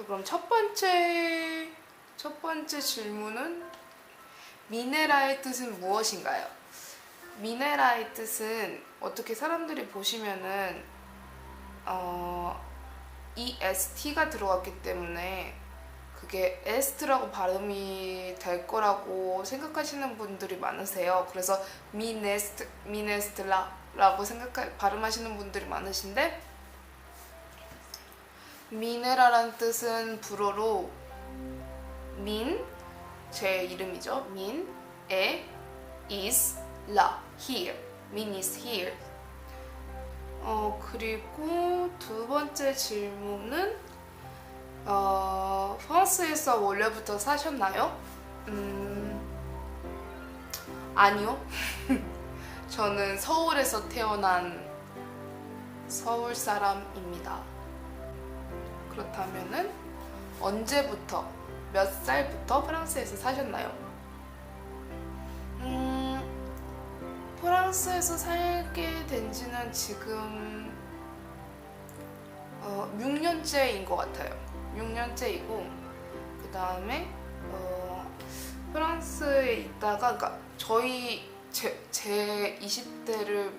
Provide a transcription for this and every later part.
그럼 첫 번째 질문은 미네라의 뜻은 무엇인가요? 미네라의 뜻은 어떻게 사람들이 보시면은 EST가 들어갔기 때문에 그게 에스트라고 발음이 될 거라고 생각하시는 분들이 많으세요. 그래서 미네스트라고 발음하시는 분들이 많으신데, 미네라라는 뜻은 불어로 제 이름이죠. is, here. is here. 그리고 두 번째 질문은 프랑스에서 원래부터 사셨나요? 아니요. 저는 서울에서 태어난 서울 사람입니다. 그렇다면은 언제부터, 몇 살부터 프랑스에서 사셨나요? 프랑스에서 살게 된 지는 지금 6년째인 것 같아요. 6년째이고, 그 다음에 프랑스에 있다가, 그러니까 제 20대를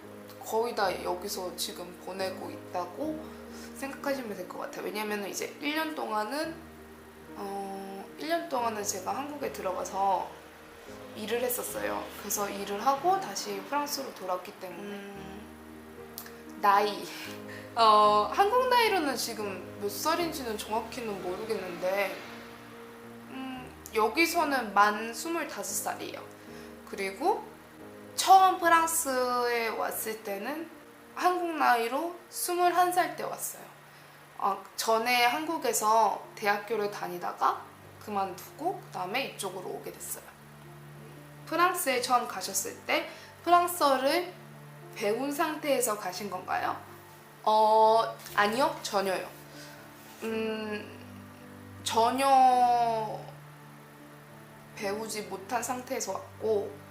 거의 다 여기서 지금 보내고 있다고 생각하시면 될 것 같아요. 왜냐면 이제 1년 동안은 제가 한국에 들어가서 일을 했었어요. 그래서 일을 하고 다시 프랑스로 돌아왔기 때문에 나이 한국 나이로는 지금 몇 살인지는 정확히는 모르겠는데 여기서는 만 25살이에요. 그리고 처음 프랑스에 왔을 때는 한국 나이로 21살 때 왔어요. 전에 한국에서 대학교를 다니다가 그만두고 그 다음에 이쪽으로 오게 됐어요. 프랑스에 처음 가셨을 때 프랑스어를 배운 상태에서 가신 건가요? 아니요, 전혀요. 전혀 배우지 못한 상태에서 왔고,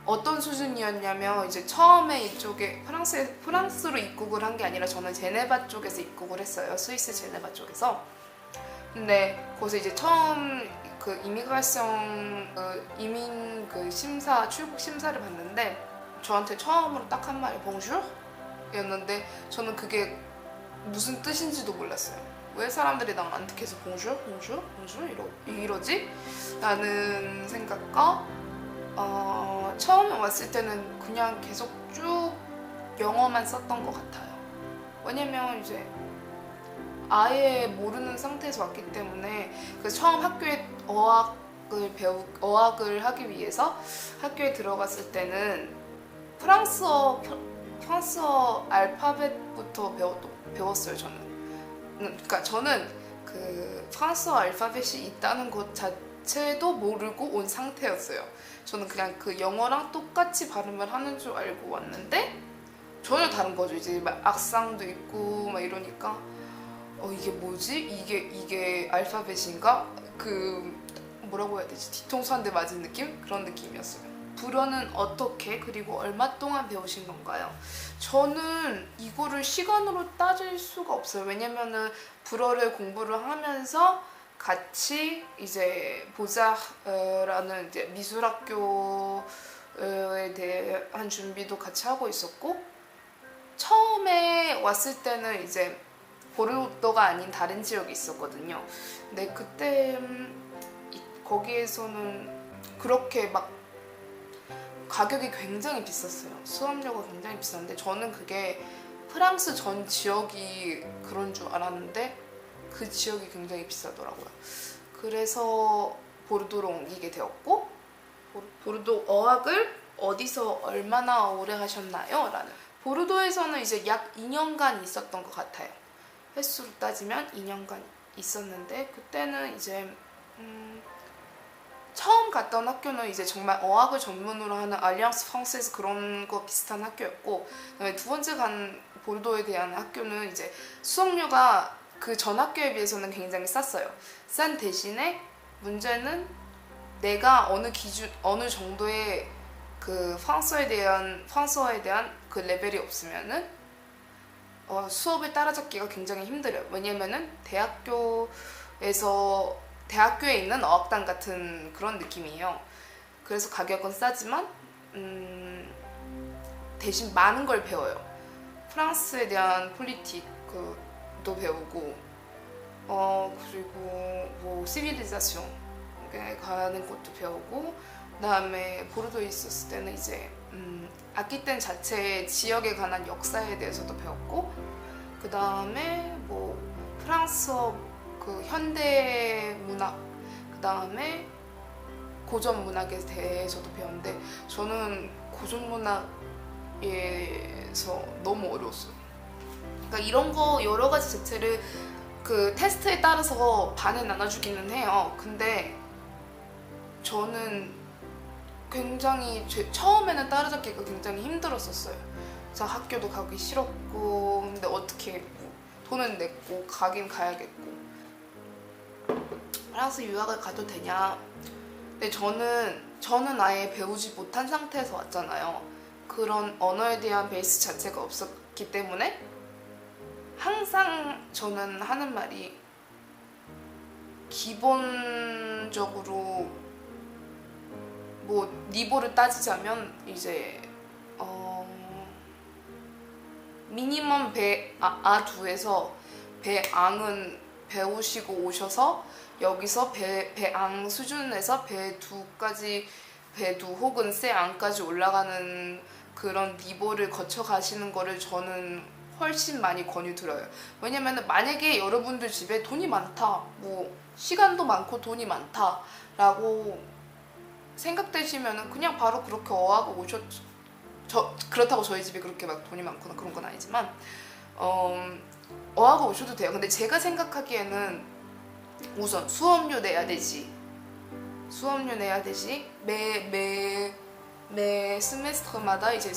어떤 수준이었냐면 이제 처음에 이쪽에 프랑스로 입국을 한 게 아니라 저는 제네바 쪽에서 입국을 했어요. 스위스 제네바 쪽에서. 근데 거기서 이제 처음 그 이미그레이션 이민 출국 심사를 봤는데 저한테 처음으로 딱 한 말이 봉슈? 였는데 저는 그게 무슨 뜻인지도 몰랐어요. 왜 사람들이 나한테 계속 봉슈? 이러지? 라는 생각과 처음에 왔을 때는 그냥 계속 쭉 영어만 썼던 것 같아요. 왜냐면 이제 아예 모르는 상태에서 왔기 때문에 그 처음 학교에 어학을 하기 위해서 학교에 들어갔을 때는 프랑스어 알파벳부터 배웠어요. 그러니까 저는 그 프랑스어 알파벳이 있다는 것 자체도 모르고 온 상태였어요. 저는 그냥 그 영어랑 똑같이 발음을 하는 줄 알고 왔는데 전혀 다른 거죠. 이제 막 악상도 있고 막 이러니까 이게 뭐지? 이게 알파벳인가? 뭐라고 해야 되지? 뒤통수 한 대 맞은 느낌? 그런 느낌이었어요. 불어는 어떻게 그리고 얼마 동안 배우신 건가요? 저는 이거를 시간으로 따질 수가 없어요. 왜냐면은 불어를 공부를 하면서 같이 이제 보자라는 이제 미술학교에 대한 준비도 같이 하고 있었고, 처음에 왔을 때는 이제 보르도가 아닌 다른 지역이 있었거든요. 근데 그때 거기에서는 그렇게 막 가격이 굉장히 비쌌어요. 수업료가 굉장히 비쌌는데 저는 그게 프랑스 전 지역이 그런 줄 알았는데 그 지역이 굉장히 비싸더라고요. 그래서 보르도로 옮기게 되었고, 보르도 어학을 어디서 얼마나 오래 하셨나요? 라는. 보르도에서는 이제 약 2년간 있었던 것 같아요. 횟수로 따지면 2년간 있었는데, 그때는 이제 처음 갔던 학교는 이제 정말 어학을 전문으로 하는 알리앙스 프랑스에서 그런 거 비슷한 학교였고, 그다음에 두 번째 간 보르도에 대한 학교는 이제 수업료가 그 전 학교에 비해서는 굉장히 쌌어요. 싼 대신에 문제는 내가 어느 정도의 그 프랑스어에 대한 그 레벨이 없으면은 수업을 따라잡기가 굉장히 힘들어요. 왜냐면은 대학교에 있는 어학당 같은 그런 느낌이에요. 그래서 가격은 싸지만 대신 많은 걸 배워요. 프랑스에 대한 폴리틱도 배우고 그리고 뭐 시빌리자숑에 가는 것도 배우고, 그다음에 보르도에 있었을 때는 이제 아키텐 자체의 지역에 관한 역사에 대해서도 배웠고, 그다음에 뭐 프랑스어 그 현대 문학, 그다음에 고전 문학에 대해서도 배웠는데 저는 고전 문학에서 너무 어려웠어요. 그러니까 이런 거 여러 가지 자체를 그 테스트에 따라서 반에 나눠주기는 해요. 근데 저는 굉장히 처음에는 따라잡기가 굉장히 힘들었었어요. 그래서 학교도 가기 싫었고, 근데 어떻게 돈은 냈고 가긴 가야겠고, 프랑스 유학을 가도 되냐. 근데 저는 아예 배우지 못한 상태에서 왔잖아요. 그런 언어에 대한 베이스 자체가 없었기 때문에 항상 저는 하는 말이, 기본적으로 뭐 니보를 따지자면 이제 미니멈 아두에서 배앙은 배우시고 오셔서 여기서 배앙 수준에서 배두 혹은 쎄앙까지 올라가는 그런 니보를 거쳐 가시는 거를 저는 훨씬 많이 권유드려요. 왜냐면 만약에 여러분들 집에 돈이 많다, 뭐 시간도 많고 돈이 많다 라고 생각되시면은 그냥 바로 그렇게 어학을 그렇다고 저희 집이 그렇게 막 돈이 많거나 그런 건 아니지만 어학을 오셔도 돼요. 근데 제가 생각하기에는 우선 수업료 내야 되지. 매 스메스터마다 이제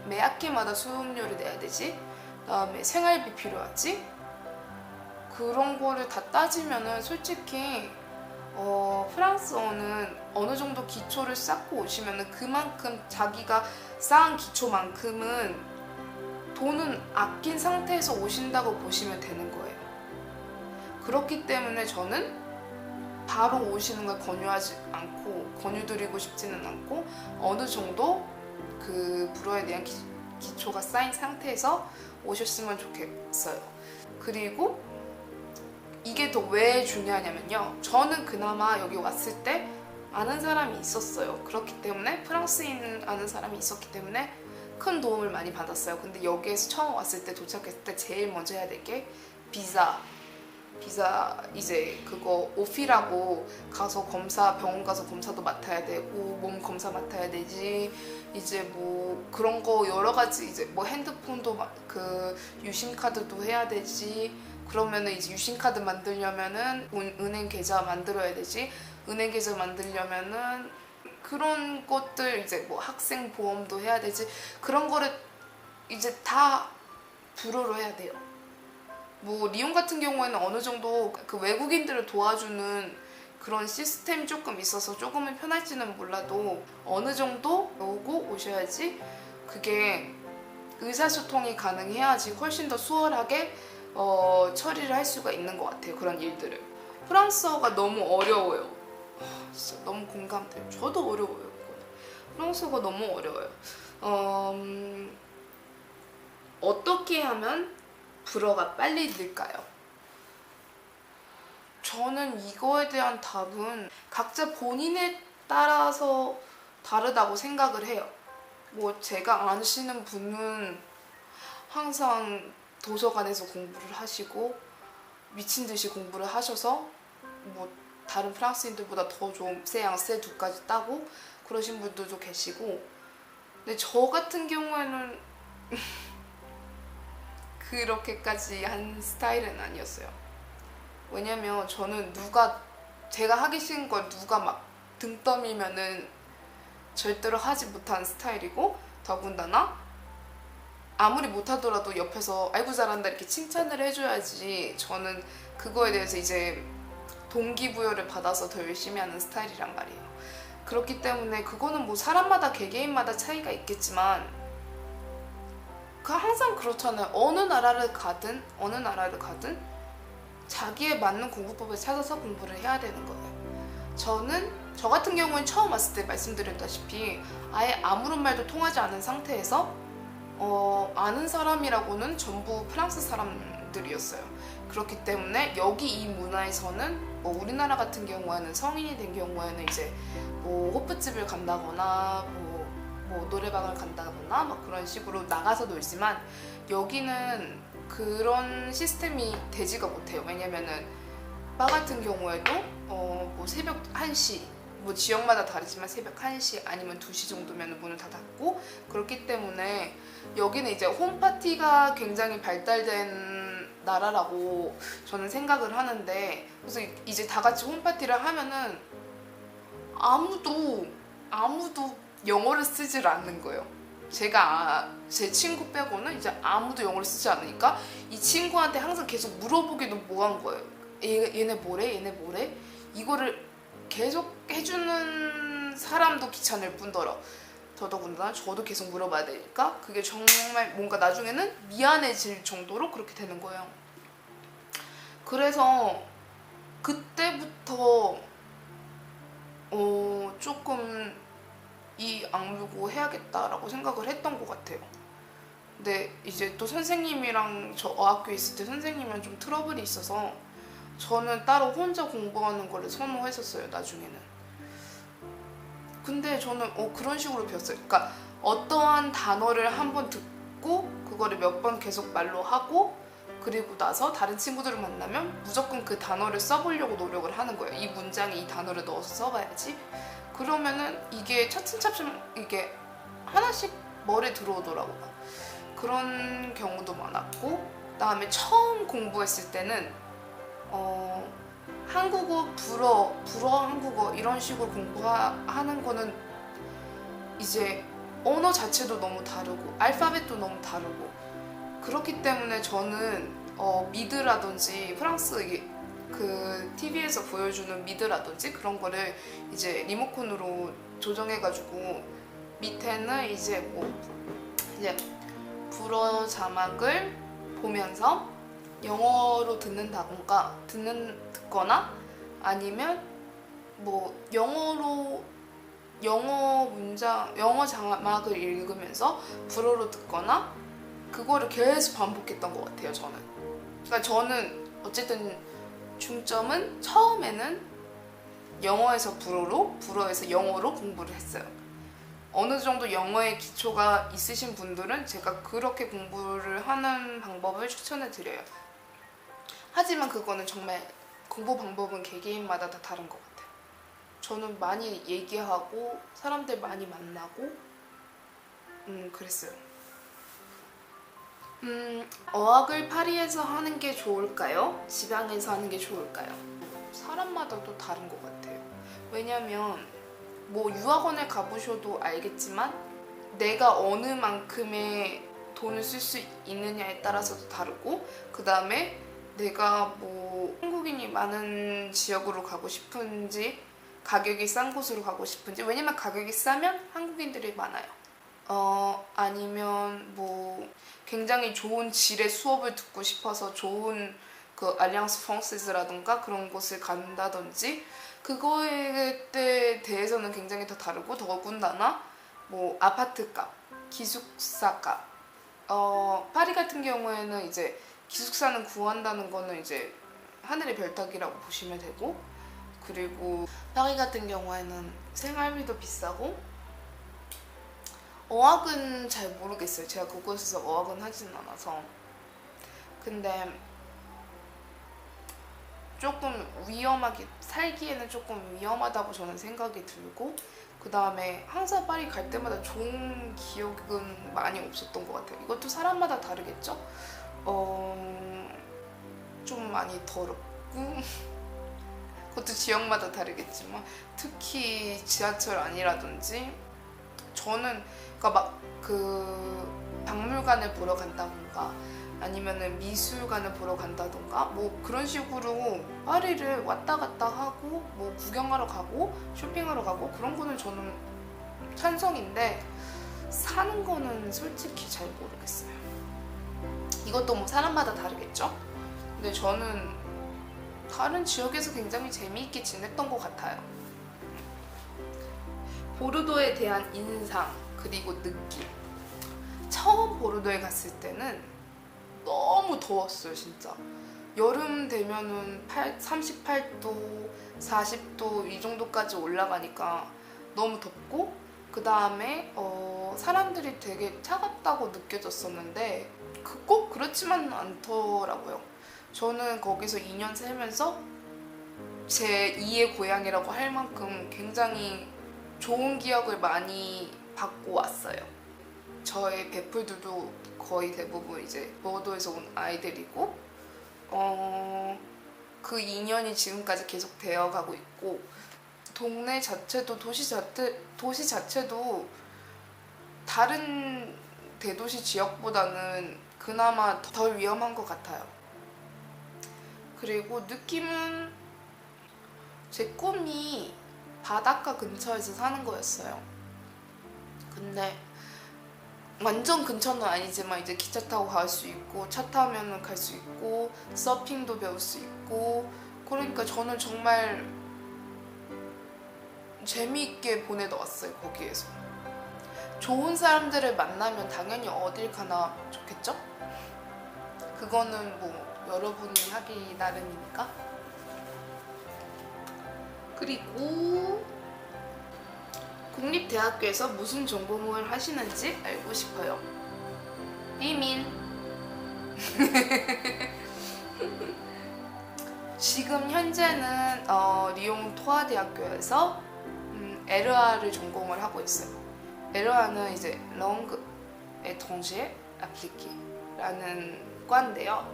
매 학기마다 수업료를 내야 되지. 그다음에 생활비 필요하지. 그런 거를 다 따지면은 솔직히 프랑스어는 어느 정도 기초를 쌓고 오시면은 그만큼 자기가 쌓은 기초만큼은 돈은 아낀 상태에서 오신다고 보시면 되는 거예요. 그렇기 때문에 저는 바로 오시는 걸 권유드리고 싶지는 않고, 어느 정도 그 불어에 대한 기초가 쌓인 상태에서 오셨으면 좋겠어요. 그리고 이게 더 왜 중요하냐면요, 저는 그나마 여기 왔을 때 아는 사람이 있었어요. 그렇기 때문에 프랑스인 아는 사람이 있었기 때문에 큰 도움을 많이 받았어요. 근데 여기에서 처음 왔을 때, 도착했을 때 제일 먼저 해야 될 게 비자 이제 그거 오피라고 가서 병원 가서 검사도 맡아야 되고, 몸 검사 맡아야 되지. 이제 뭐 그런 거 여러 가지, 이제 뭐 핸드폰도 그 유심카드도 해야 되지. 그러면은 이제 유심카드 만들려면은 은행 계좌 만들어야 되지. 은행 계좌 만들려면은 그런 것들, 이제 뭐 학생 보험도 해야 되지. 그런 거를 이제 다 불어로 해야 돼요. 뭐 리옹 같은 경우에는 어느 정도 그 외국인들을 도와주는 그런 시스템이 조금 있어서 조금은 편할지는 몰라도 어느 정도 배우고 오셔야지 그게 의사소통이 가능해야지 훨씬 더 수월하게 처리를 할 수가 있는 것 같아요. 그런 일들을. 프랑스어가 너무 어려워요. 진짜 너무 공감돼요. 저도 어려워요. 프랑스어가 너무 어려워요. 어떻게 하면 불어가 빨리 늘까요? 저는 이거에 대한 답은 각자 본인에 따라서 다르다고 생각을 해요. 뭐 제가 아시는 분은 항상 도서관에서 공부를 하시고 미친 듯이 공부를 하셔서 뭐 다른 프랑스인들보다 더 좋은 쎄양 쎄두까지 따고 그러신 분들도 계시고, 근데 저 같은 경우에는 그렇게까지 한 스타일은 아니었어요. 왜냐면 저는 제가 하기 싫은 걸 누가 막 등 떠밀면은 절대로 하지 못하는 스타일이고, 더군다나 아무리 못하더라도 옆에서 아이고 잘한다 이렇게 칭찬을 해줘야지 저는 그거에 대해서 이제 동기부여를 받아서 더 열심히 하는 스타일이란 말이에요. 그렇기 때문에 그거는 뭐 사람마다 개개인마다 차이가 있겠지만 항상 그렇잖아요. 어느 나라를 가든 자기에 맞는 공부법을 찾아서 공부를 해야 되는 거예요. 저 같은 경우는 처음 왔을 때 말씀드렸다시피 아예 아무런 말도 통하지 않은 상태에서 아는 사람이라고는 전부 프랑스 사람들이었어요. 그렇기 때문에 여기 이 문화에서는 뭐 우리나라 같은 경우에는 성인이 된 경우에는 이제 뭐 호프집을 간다거나 뭐 노래방을 간다거나 막 그런 식으로 나가서 놀지만 여기는 그런 시스템이 되지가 못해요. 왜냐면은 바 같은 경우에도 뭐 새벽 1시 뭐 지역마다 다르지만 새벽 1시 아니면 2시 정도면 문을 다 닫고 그렇기 때문에 여기는 이제 홈파티가 굉장히 발달된 나라라고 저는 생각을 하는데 그래서 이제 다 같이 홈파티를 하면은 아무도 영어를 쓰질 않는 거예요. 제 친구 빼고는 이제 아무도 영어를 쓰지 않으니까 이 친구한테 항상 계속 물어보기도 뭐한 거예요. 얘네 뭐래? 이거를 계속 해주는 사람도 귀찮을 뿐더러 더더군다나 저도 계속 물어봐야 되니까 그게 정말 뭔가 나중에는 미안해질 정도로 그렇게 되는 거예요. 그래서 그때부터 조금 이 악물고 해야겠다라고 생각을 했던 것 같아요. 근데 이제 또 선생님이랑 저 어학교에 있을 때 선생님이랑 좀 트러블이 있어서 저는 따로 혼자 공부하는 거를 선호했었어요, 나중에는. 근데 저는 그런 식으로 배웠어요. 그러니까 어떠한 단어를 한번 듣고 그거를 몇 번 계속 말로 하고 그리고 나서 다른 친구들을 만나면 무조건 그 단어를 써보려고 노력을 하는 거예요. 이 문장에 이 단어를 넣어서 써봐야지. 그러면은 이게 차츰차츰 이게 하나씩 머리에 들어오더라고요. 그런 경우도 많았고 그다음에 처음 공부했을 때는 한국어, 불어 한국어 이런 식으로 공부하는 거는 이제 언어 자체도 너무 다르고 알파벳도 너무 다르고 그렇기 때문에 저는 미드라든지 프랑스 그 TV에서 보여주는 미드라든지 그런 거를 이제 리모컨으로 조정해가지고 밑에는 이제 불어 자막을 보면서 영어로 듣거나 아니면 뭐 영어 자막을 읽으면서 불어로 듣거나 그거를 계속 반복했던 것 같아요. 그러니까 저는 어쨌든 중점은 처음에는 영어에서 불어로, 불어에서 영어로 공부를 했어요. 어느 정도 영어의 기초가 있으신 분들은 제가 그렇게 공부를 하는 방법을 추천해 드려요. 하지만 그거는 정말 공부 방법은 개개인마다 다 다른 것 같아요. 저는 많이 얘기하고 사람들 많이 만나고 그랬어요. 어학을 파리에서 하는 게 좋을까요? 지방에서 하는 게 좋을까요? 사람마다 또 다른 것 같아요. 왜냐면 뭐 유학원을 가보셔도 알겠지만 내가 어느 만큼의 돈을 쓸 수 있느냐에 따라서도 다르고 그 다음에 내가 뭐 한국인이 많은 지역으로 가고 싶은지 가격이 싼 곳으로 가고 싶은지 왜냐면 가격이 싸면 한국인들이 많아요. 아니면 뭐 굉장히 좋은 질의 수업을 듣고 싶어서 좋은 그 알리앙스 프랑세즈라든가 그런 곳을 간다든지 그거에 대해서는 굉장히 더 다르고 더군다나 뭐 아파트값, 기숙사값 파리 같은 경우에는 이제 기숙사는 구한다는 거는 이제 하늘의 별 따기라고 보시면 되고 그리고 파리 같은 경우에는 생활비도 비싸고 어학은 잘 모르겠어요. 제가 그곳에서 어학은 하진 않아서. 근데 조금 살기에는 조금 위험하다고 저는 생각이 들고 그 다음에 항상 파리 갈 때마다 좋은 기억은 많이 없었던 것 같아요. 이것도 사람마다 다르겠죠? 좀 많이 더럽고 그것도 지역마다 다르겠지만 특히 지하철 안이라든지 저는 그러니까 막 그 박물관을 보러 간다던가 아니면은 미술관을 보러 간다던가 뭐 그런 식으로 파리를 왔다 갔다 하고 뭐 구경하러 가고 쇼핑하러 가고 그런 거는 저는 찬성인데 사는 거는 솔직히 잘 모르겠어요. 이것도 뭐 사람마다 다르겠죠? 근데 저는 다른 지역에서 굉장히 재미있게 지냈던 것 같아요. 보르도에 대한 인상 그리고 느낌. 처음 보르도에 갔을 때는 너무 더웠어요, 진짜. 여름 되면은 38도, 40도 이 정도까지 올라가니까 너무 덥고, 그 다음에 사람들이 되게 차갑다고 느껴졌었는데 꼭 그렇지만은 않더라고요. 저는 거기서 2년 살면서 제 2의 고향이라고 할 만큼 굉장히 좋은 기억을 많이 받고 왔어요. 저의 베프들도 거의 대부분 이제 보르도에서 온 아이들이고, 그 2년이 지금까지 계속 되어가고 있고, 동네 자체도 도시 자체도 다른 대도시 지역보다는 그나마 덜 위험한 것 같아요. 그리고 느낌은 제 꿈이 바닷가 근처에서 사는 거였어요. 근데 완전 근처는 아니지만 이제 기차 타고 갈 수 있고, 차 타면은 갈 수 있고, 서핑도 배울 수 있고, 그러니까 저는 정말 재미있게 보내다 왔어요, 거기에서. 좋은 사람들을 만나면 당연히 어딜 가나 좋겠죠? 그거는 뭐 여러분이 하기 나름이니까. 그리고 국립대학교에서 무슨 전공을 하시는지 알고 싶어요. 비밀. 지금 현재는 리옹 토아대학교에서 LR을 전공을 하고 있어요. LR는 이제 Langue étrangère appliqué라는 과인데요.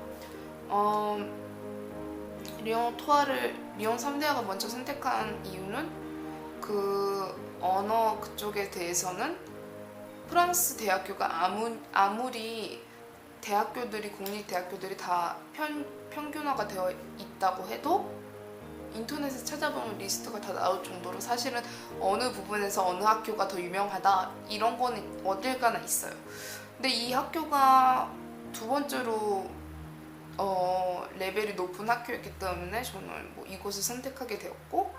리옹 3대학을 먼저 선택한 이유는 그 언어 그쪽에 대해서는 프랑스 대학교가 아무리 대학교들이 공립대학교들이 다 평균화가 되어 있다고 해도 인터넷에 찾아보면 리스트가 다 나올 정도로 사실은 어느 부분에서 어느 학교가 더 유명하다 이런 거는 어딜 가나 있어요. 근데 이 학교가 두 번째로 레벨이 높은 학교였기 때문에 저는 뭐 이곳을 선택하게 되었고,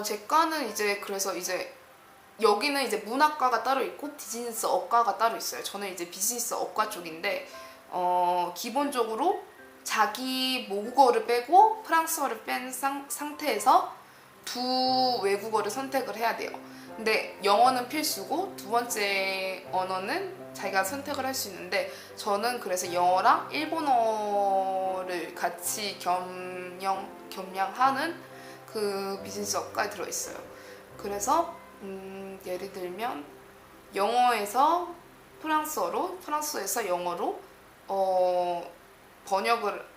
제 과는 이제 그래서 이제 여기는 이제 문학과가 따로 있고 비즈니스어과가 따로 있어요. 저는 이제 비즈니스어과 쪽인데 기본적으로 자기 모국어를 빼고 프랑스어를 뺀 상태에서 두 외국어를 선택을 해야 돼요. 근데 영어는 필수고 두 번째 언어는 자기가 선택을 할 수 있는데, 저는 그래서 영어랑 일본어를 같이 겸양하는 그 비즈니스어과에 들어있어요. 그래서 예를 들면 영어에서 프랑스어로, 프랑스어에서 영어로 번역을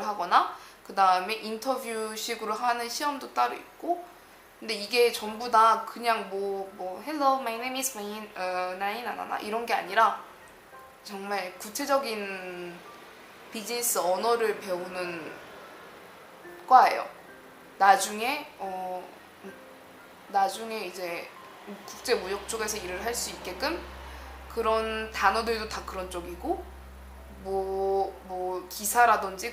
하거나, 그 다음에 인터뷰식으로 하는 시험도 따로 있고. 근데 이게 전부 다 그냥 Hello, my name is 나이나나나 이런 게 아니라 정말 구체적인 비즈니스 언어를 배우는 과예요. 나중에 이제 국제 무역 쪽에서 일을 할 수 있게끔 그런 단어들도 다 그런 쪽이고, 기사라든지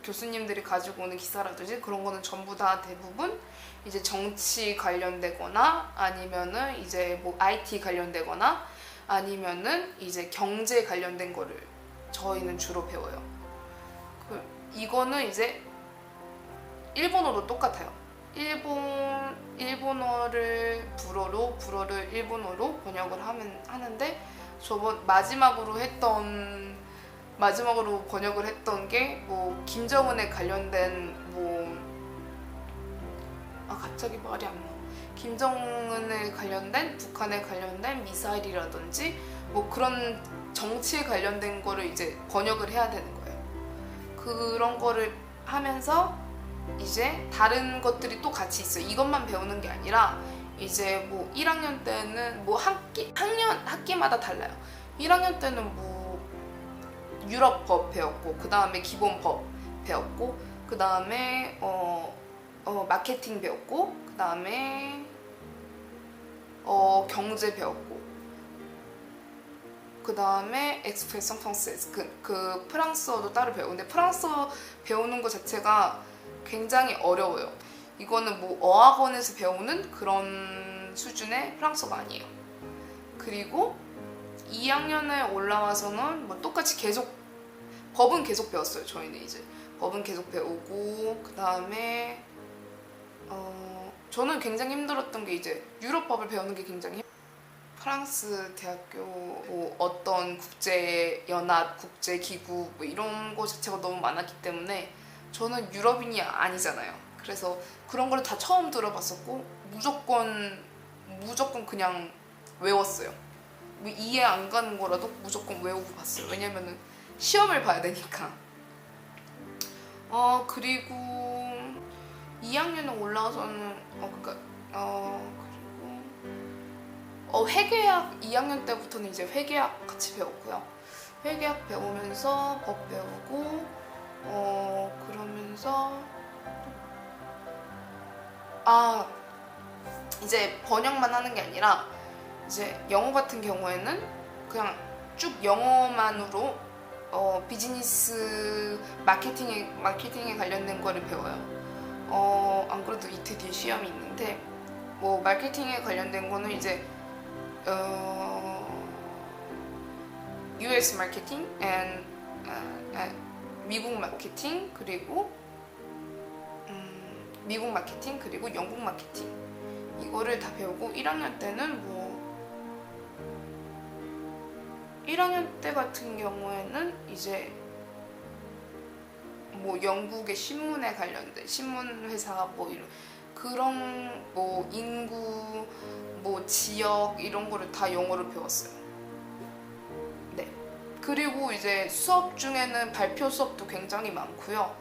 교수님들이 가지고 오는 기사라든지 그런 거는 전부 다 대부분 이제 정치 관련되거나 아니면은 이제 IT 관련되거나 아니면은 이제 경제 관련된 거를 저희는 주로 배워요. 이거는 이제 일본어도 똑같아요. 일본어를 불어를 일본어로 번역을 하는데, 마지막으로 번역을 했던 게 김정은에 관련된 갑자기 말이 안 나. 김정은에 관련된, 북한에 관련된 미사일이라든지 그런 정치에 관련된 거를 이제 번역을 해야 되는 거예요. 그런 거를 하면서 이제 다른 것들이 또 같이 있어요. 이것만 배우는 게 아니라 이제 1학년 때는 학기마다 달라요. 1학년 때는 유럽법 배웠고, 그 다음에 기본법 배웠고, 그 다음에 마케팅 배웠고, 그 다음에 경제 배웠고, 그 다음에 expression française 그 프랑스어도 따로 배우는데 프랑스어 배우는 것 자체가 굉장히 어려워요. 이거는 뭐 어학원에서 배우는 그런 수준의 프랑스어가 아니에요. 그리고 2학년에 올라와서는 뭐 똑같이 계속 법은 계속 배웠어요. 저희는 이제 법은 계속 배우고 그 다음에 저는 굉장히 힘들었던 게 이제 유럽법을 배우는 게 굉장히 프랑스 대학교 뭐 어떤 국제연합, 국제기구 뭐 이런 거 자체가 너무 많았기 때문에 저는 유럽인이 아니잖아요. 그래서 그런 거를 다 처음 들어봤었고 무조건 그냥 외웠어요. 뭐 이해 안 가는 거라도 무조건 외우고 봤어요. 왜냐면은 시험을 봐야 되니까. 그리고 2학년에 올라와서는 그리고 회계학 2학년 때부터는 이제 회계학 같이 배웠고요. 회계학 배우면서 법 배우고 그러면서 이제 번역만 하는 게 아니라 이제 영어 같은 경우에는 그냥 쭉 영어만으로 비즈니스 마케팅에 관련된 거를 배워요. 안 그래도 이틀 뒤에 시험이 있는데 뭐 마케팅에 관련된 거는 이제 US 마케팅 and 미국 마케팅 그리고 미국 마케팅 그리고 영국 마케팅 이거를 다 배우고 1학년 때는 뭐 1학년 때 같은 경우에는 이제 뭐 영국의 신문에 관련된 신문 회사 뭐 이런 그런 뭐 인구 뭐 지역 이런 거를 다 영어로 배웠어요. 네. 그리고 이제 수업 중에는 발표 수업도 굉장히 많고요.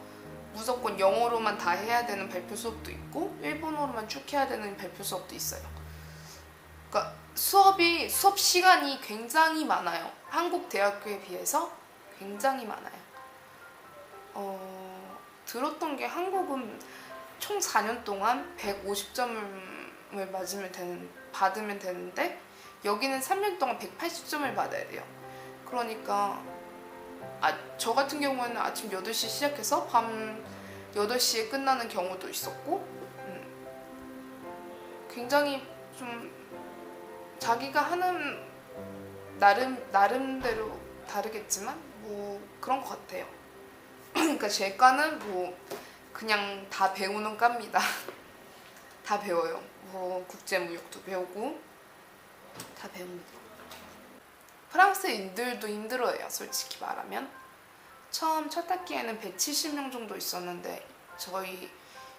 무조건 영어로만 다 해야 되는 발표 수업도 있고 일본어로만 쭉 해야 되는 발표 수업도 있어요. 그러니까 수업 시간이 굉장히 많아요. 한국 대학교에 비해서 굉장히 많아요. 들었던 게 한국은 총 4년 동안 150점을 받으면 되는데 여기는 3년 동안 180점을 받아야 돼요. 그러니까 저 같은 경우에는 아침 8시 시작해서 밤 8시에 끝나는 경우도 있었고 굉장히 좀 자기가 하는 나름대로 다르겠지만 뭐 그런 것 같아요. 그러니까 제 과는 뭐 그냥 다 배우는 과입니다. 다 배워요. 뭐 국제무역도 배우고 다 배웁니다. 프랑스인들도 힘들어해요. 솔직히 말하면. 처음 첫 학기에는 170명 정도 있었는데 저희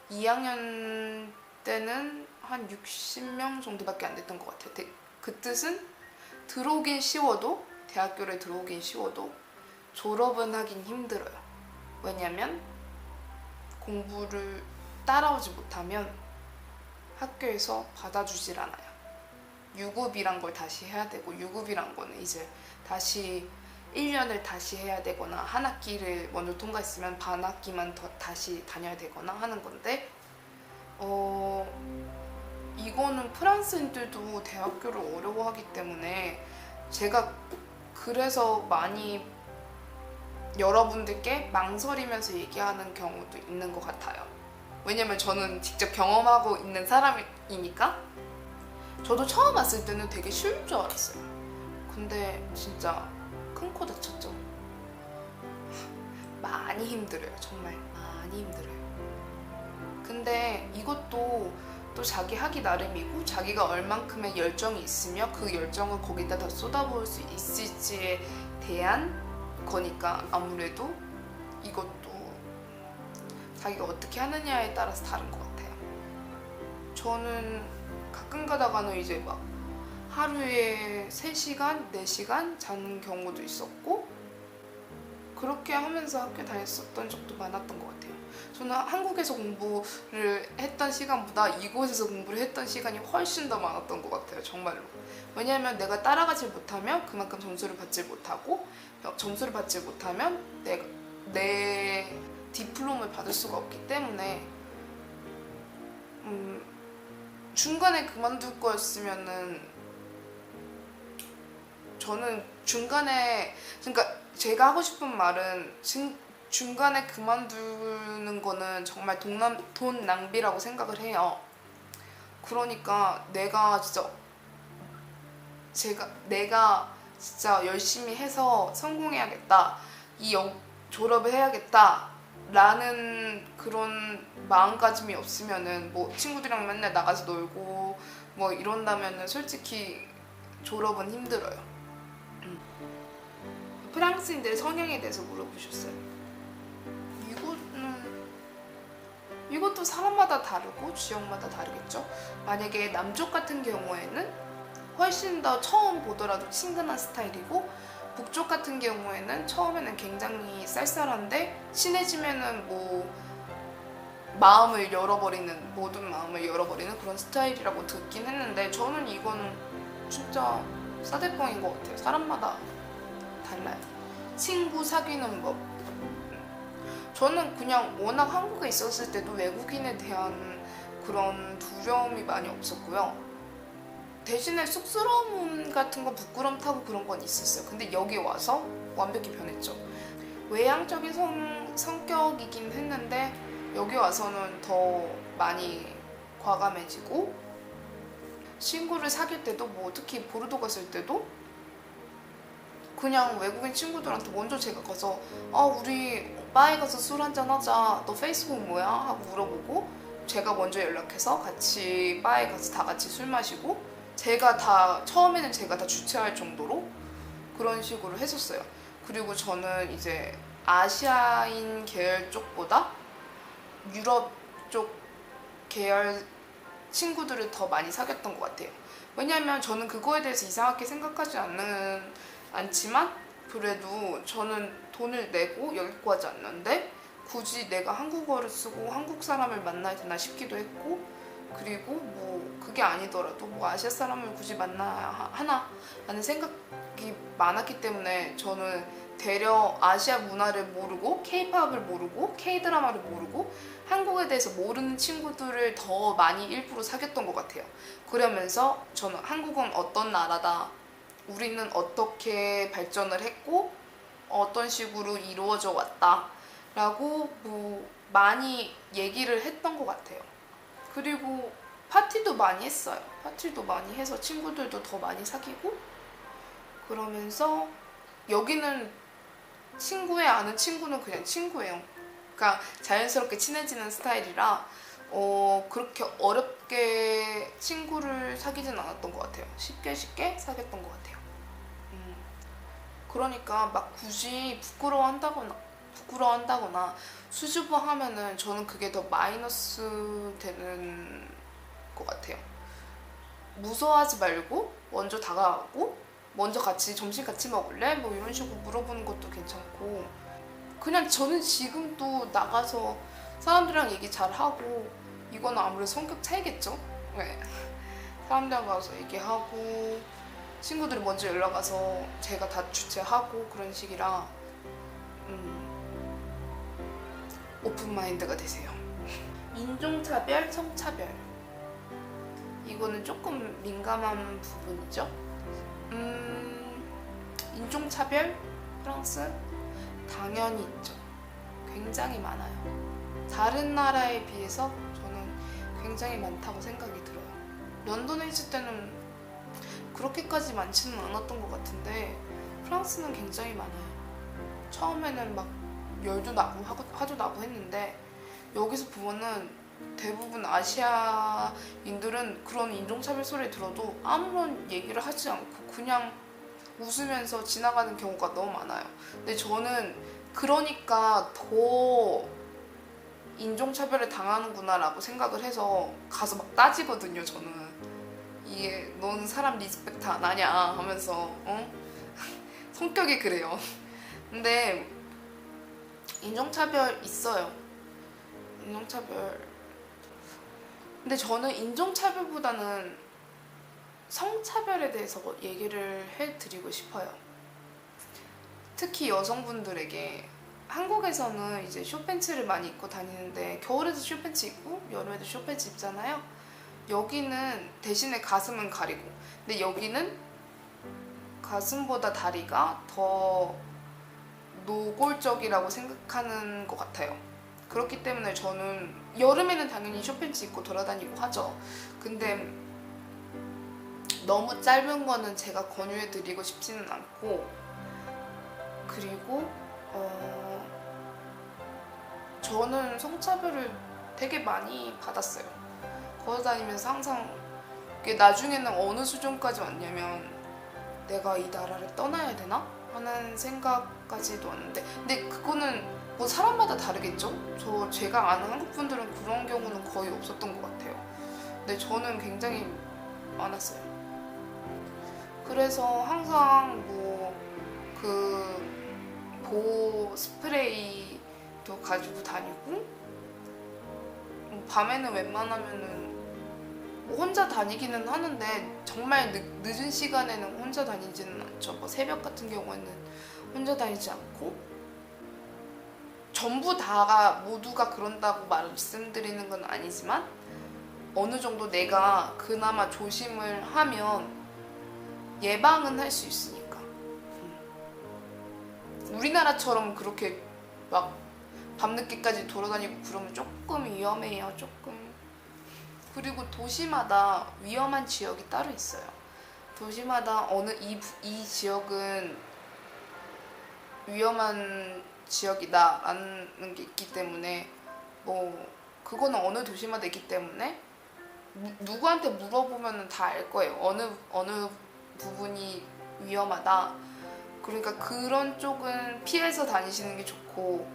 2학년 때는 한 60명 정도밖에 안 됐던 것 같아요. 그 뜻은 들어오긴 쉬워도 대학교를 들어오긴 쉬워도 졸업은 하긴 힘들어요. 왜냐면 공부를 따라오지 못하면 학교에서 받아주질 않아요. 유급이란 걸 다시 해야 되고 유급이란 거는 이제 다시 1년을 다시 해야 되거나 한 학기를 먼저 통과했으면 반 학기만 더 다시 다녀야 되거나 하는 건데 이거는 프랑스인들도 대학교를 어려워하기 때문에 제가 그래서 많이 여러분들께 망설이면서 얘기하는 경우도 있는 것 같아요. 왜냐면 저는 직접 경험하고 있는 사람이니까. 저도 처음 왔을 때는 되게 쉬울 줄 알았어요. 근데 진짜 큰 코 다쳤죠. 많이 힘들어요. 정말 많이 힘들어요. 근데 이것도 또 자기 하기 나름이고 자기가 얼만큼의 열정이 있으며 그 열정을 거기다 다 쏟아부을 수 있을지에 대한 거니까 아무래도 이것도 자기가 어떻게 하느냐에 따라서 다른 것 같아요. 저는 가끔 가다가는 이제 막 하루에 3시간, 4시간 자는 경우도 있었고 그렇게 하면서 학교 다녔었던 적도 많았던 것 같아요. 저는 한국에서 공부를 했던 시간보다 이곳에서 공부를 했던 시간이 훨씬 더 많았던 것 같아요. 정말로. 왜냐하면 내가 따라가지 못하면 그만큼 점수를 받지 못하고 점수를 받지 못하면 내 디플롬을 받을 수가 없기 때문에 중간에 그만둘 거였으면은 저는 중간에, 그러니까 제가 하고 싶은 말은 중간에 그만두는 거는 정말 돈 낭비라고 생각을 해요. 그러니까 내가 진짜 열심히 해서 성공해야겠다, 졸업을 해야겠다 라는 그런 마음가짐이 없으면은, 뭐 친구들이랑 맨날 나가서 놀고 뭐 이런다면은 솔직히 졸업은 힘들어요. 프랑스인들의 성향에 대해서 물어보셨어요. 이것도 사람마다 다르고 지역마다 다르겠죠. 만약에 남쪽 같은 경우에는 훨씬 더 처음 보더라도 친근한 스타일이고, 북쪽 같은 경우에는 처음에는 굉장히 쌀쌀한데 친해지면은 뭐 모든 마음을 열어버리는 그런 스타일이라고 듣긴 했는데, 저는 이건 진짜 싸대뻥인 것 같아요. 사람마다 달라요. 친구 사귀는 법. 저는 그냥 워낙 한국에 있었을 때도 외국인에 대한 그런 두려움이 많이 없었고요. 대신에 쑥스러움 같은 거, 부끄럼 타고 그런 건 있었어요. 근데 여기 와서 완벽히 변했죠. 외향적인 성격이긴 했는데 여기 와서는 더 많이 과감해지고, 친구를 사귈 때도, 뭐 특히 보르도 갔을 때도 그냥 외국인 친구들한테 먼저 제가 가서 우리 바에 가서 술 한잔 하자, 너 페이스북 뭐야? 하고 물어보고, 제가 먼저 연락해서 같이 바에 가서 다 같이 술 마시고, 처음에는 제가 다 주최할 정도로 그런 식으로 했었어요. 그리고 저는 이제 아시아인 계열 쪽보다 유럽 쪽 계열 친구들을 더 많이 사귀었던 것 같아요. 왜냐면 저는 그거에 대해서 이상하게 생각하지 않지만, 그래도 저는 돈을 내고 여기까지 왔는데 굳이 내가 한국어를 쓰고 한국 사람을 만나야 되나 싶기도 했고, 그리고 뭐 그게 아니더라도 뭐 아시아 사람을 굳이 만나야 하나 라는 생각이 많았기 때문에, 저는 되려 아시아 문화를 모르고 K-팝을 모르고 K-드라마를 모르고 한국에 대해서 모르는 친구들을 더 많이 일부러 사귀었던 것 같아요. 그러면서 저는 한국은 어떤 나라다, 우리는 어떻게 발전을 했고 어떤 식으로 이루어져 왔다 라고 뭐 많이 얘기를 했던 것 같아요. 그리고 파티도 많이 했어요. 파티도 많이 해서 친구들도 더 많이 사귀고, 그러면서 여기는 친구의 아는 친구는 그냥 친구예요. 그러니까 자연스럽게 친해지는 스타일이라 그렇게 어렵게 친구를 사귀진 않았던 것 같아요. 쉽게 사귀었던 것 같아요. 그러니까 막 굳이 부끄러워한다거나 수줍어하면은 저는 그게 더 마이너스 되는 것 같아요. 무서워하지 말고 먼저 다가가고, 먼저 점심 같이 먹을래? 뭐 이런 식으로 물어보는 것도 괜찮고, 그냥 저는 지금도 나가서 사람들이랑 얘기 잘하고, 이거는 아무래도 성격 차이겠죠? 네. 사람들이랑 가서 얘기하고, 친구들이 먼저 연락 와서 제가 다 주최하고 그런 식이라 오픈마인드가 되세요. 인종차별, 성차별, 이거는 조금 민감한 부분이죠. 인종차별, 프랑스 당연히 있죠. 굉장히 많아요. 다른 나라에 비해서 저는 굉장히 많다고 생각이 들어요. 런던에 있을 때는 그렇게까지 많지는 않았던 것 같은데 프랑스는 굉장히 많아요. 처음에는 막 열도 나고 화도 나고 했는데, 여기서 보면은 대부분 아시아인들은 그런 인종차별 소리 들어도 아무런 얘기를 하지 않고 그냥 웃으면서 지나가는 경우가 너무 많아요. 근데 저는 그러니까 더 인종차별을 당하는구나 라고 생각을 해서 가서 막 따지거든요. 저는 이게 넌 사람 리스펙트 안 하냐 하면서 성격이 그래요. 근데 인종차별 있어요. 인종차별. 근데 저는 인종차별보다는 성차별에 대해서 얘기를 해드리고 싶어요. 특히 여성분들에게, 한국에서는 이제 숏팬츠를 많이 입고 다니는데 겨울에도 숏팬츠 입고 여름에도 숏팬츠 입잖아요. 여기는 대신에 가슴은 가리고, 근데 여기는 가슴보다 다리가 더 노골적이라고 생각하는 것 같아요. 그렇기 때문에 저는 여름에는 당연히 숏팬츠 입고 돌아다니고 하죠. 근데 너무 짧은 거는 제가 권유해드리고 싶지는 않고, 그리고 저는 성차별을 되게 많이 받았어요. 걸어다니면서 항상 이게 나중에는 어느 수준까지 왔냐면 내가 이 나라를 떠나야 되나? 하는 생각까지도 왔는데, 근데 그거는 뭐 사람마다 다르겠죠? 제가 아는 한국 분들은 그런 경우는 거의 없었던 것 같아요. 근데 저는 굉장히 많았어요. 그래서 항상 뭐 그 보호 스프레이도 가지고 다니고, 밤에는 웬만하면은 뭐 혼자 다니기는 하는데 정말 늦은 시간에는 혼자 다니지는 않죠. 뭐 새벽 같은 경우에는 혼자 다니지 않고, 전부 다가 모두가 그런다고 말씀드리는 건 아니지만 어느 정도 내가 그나마 조심을 하면 예방은 할 수 있으니까. 우리나라처럼 그렇게 막 밤늦게까지 돌아다니고 그러면 조금 위험해요. 조금. 그리고 도시마다 위험한 지역이 따로 있어요. 도시마다 어느 이 지역은 위험한 지역이다라는 게 있기 때문에, 뭐 그거는 어느 도시마다 있기 때문에 누구한테 물어보면 다 알 거예요. 어느 부분이 위험하다. 그러니까 그런 쪽은 피해서 다니시는 게 좋고,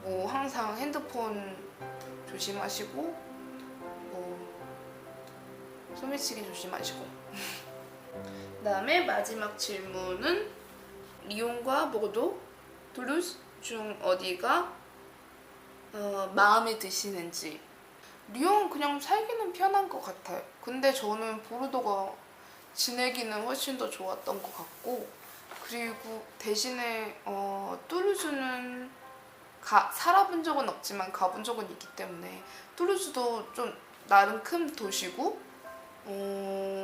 뭐 항상 핸드폰 조심하시고, 뭐 소매치기 조심하시고. 그다음에 마지막 질문은 리옹과 보르도, 툴루즈 중 어디가 마음에 드시는지. 리옹은 그냥 살기는 편한 것 같아요. 근데 저는 보르도가 지내기는 훨씬 더 좋았던 것 같고, 그리고 대신에 툴루즈는 살아본 적은 없지만 가본 적은 있기 때문에, 툴루즈도 좀 나름 큰 도시고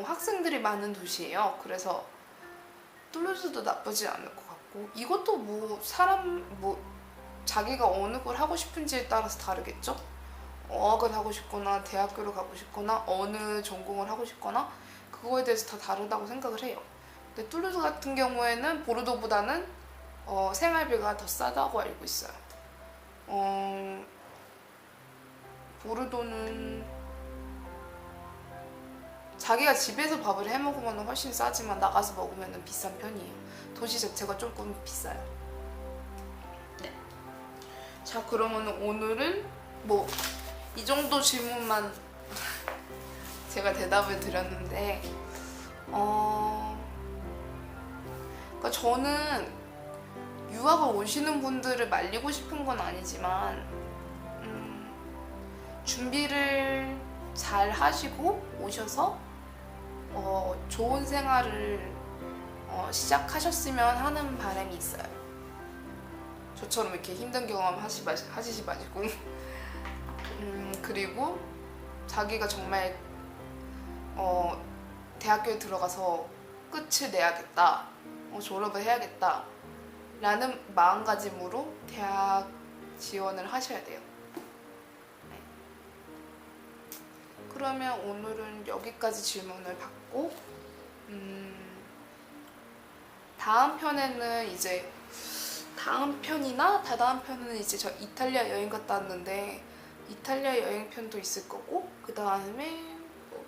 학생들이 많은 도시예요. 그래서 툴루즈도 나쁘지 않을 것 같고, 이것도 뭐 자기가 어느 걸 하고 싶은지에 따라서 다르겠죠? 어학을 하고 싶거나 대학교를 가고 싶거나 어느 전공을 하고 싶거나 그거에 대해서 다 다르다고 생각을 해요. 근데 툴루즈 같은 경우에는 보르도보다는 생활비가 더 싸다고 알고 있어요. 보르도는 자기가 집에서 밥을 해 먹으면 훨씬 싸지만 나가서 먹으면 비싼 편이에요. 도시 자체가 조금 비싸요. 네. 자, 그러면 오늘은 뭐 이 정도 질문만 제가 대답을 드렸는데, 그러니까 저는 유학을 오시는 분들을 말리고 싶은 건 아니지만 준비를 잘 하시고 오셔서 좋은 생활을 시작하셨으면 하는 바람이 있어요. 저처럼 이렇게 힘든 경험 하시지 마시고 그리고 자기가 정말 대학교에 들어가서 끝을 내야겠다, 졸업을 해야겠다 라는 마음가짐으로 대학 지원을 하셔야 돼요. 네. 그러면 오늘은 여기까지 질문을 받고, 다음 편에는 이제 다음 편이나 다다음 편은 이제 저 이탈리아 여행 갔다 왔는데 이탈리아 여행 편도 있을 거고, 그 다음에 뭐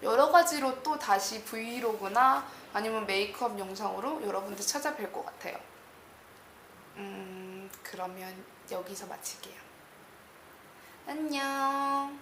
여러 가지로 또 다시 브이로그나 아니면 메이크업 영상으로 여러분들 찾아뵐 것 같아요. 그러면 여기서 마칠게요. 안녕.